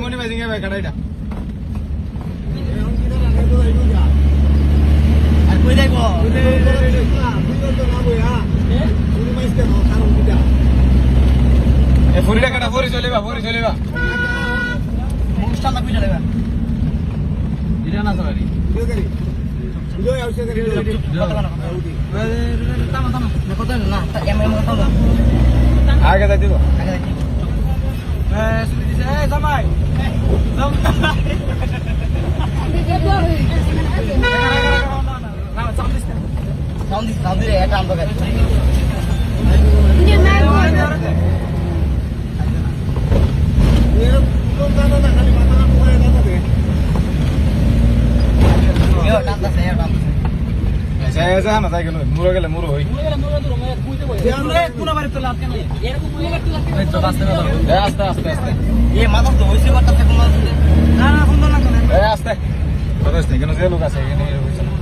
মনে ভাই ভাই কাটাইটা আর কই যাইবো এ ফুরিটা কাটা ফুরি চলেবা অনুষ্ঠান না কইরা দেবা ইরা না সরি ভিডিও আউছে করে তামা না কত না এম কত আগে যাই দিব শুনি দিছে এই জামাই সাউন্ড দিলে এটা আমবা গাছ না তাই কেন মুরো গেলে মুরো হই আস্তে আস্তে আস্তে এ মাথা তো হইছে কথা থেকে না না সুন্দর না এ আস্তে তোর কেন যে লোক আছে এখানে হইছে না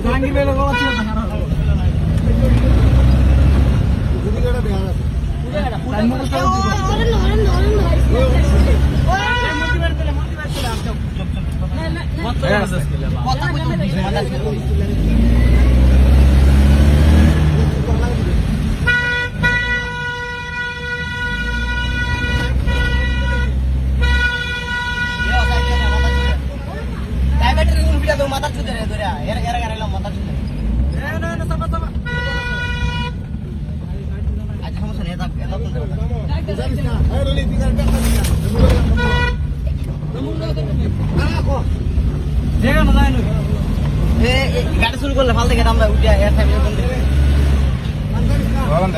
জাহাঙ্গীর বেলে বলা ছিল না যদি গড়া দেয়া আছে মাথা চুদে রে ধরে এর এর এর মাথা চুদে না না সাবা সাবা আজ সমস্যা নেই এটা তুলতে পারবে জানিস না এই রলি দিগার টাকা দিগা না কো জায়গা না যায় না এ গাড়ি শুরু করলে ফাল থেকে আমরা উঠে এর সাইডে বন্ধ করে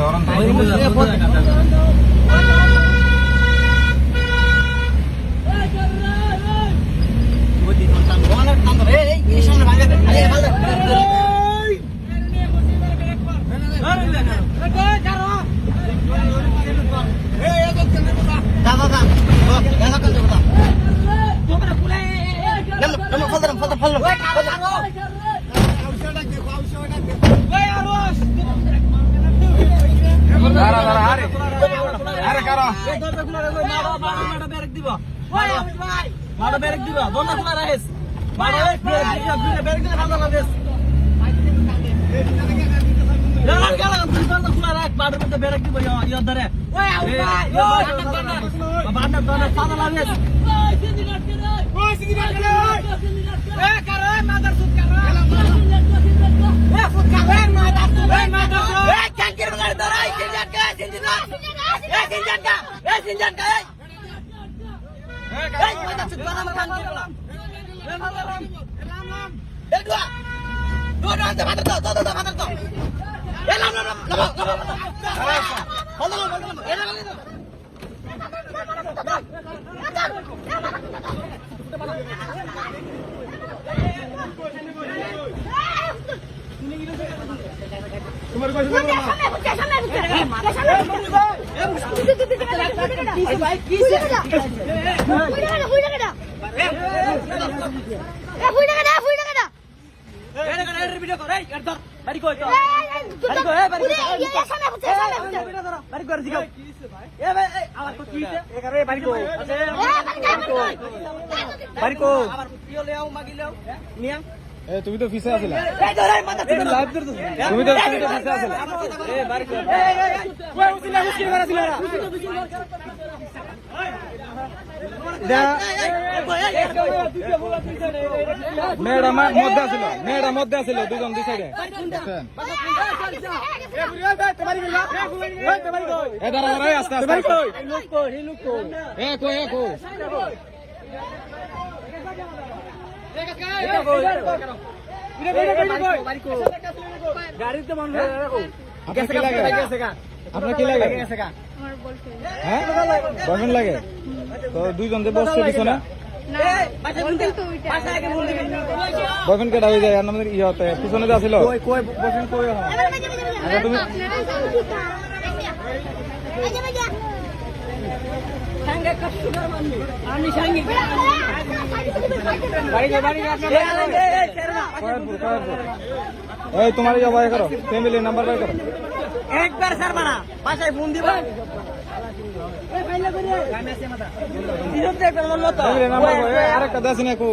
ওরন দে তোমার কইছে তুমি তো ফিসে আছিলা তুমি তো ফিসে আছিলা মেয়েটা মধ্যে আছিল দুজন দুই সাইডে আস্তে গাড়িতে বন্ধ আপনার কি লাগে হ্যাঁ বয়ফ্রেন্ড লাগে তো দুইজন যে বসছে পিছনে বয়ফ্রেন্ড কেটা হয়ে যায় আর আমাদের ইয়ে পিছনে যে আসছিল তুমি এই তোমার ইয়ে বাই করো, ফ্যামিলি নাম্বার বাই করো। একবার স্যার মারা বাসায় ফোন দিবা ফ্যামিলি নাম্বার আরেকটা দেশ না কো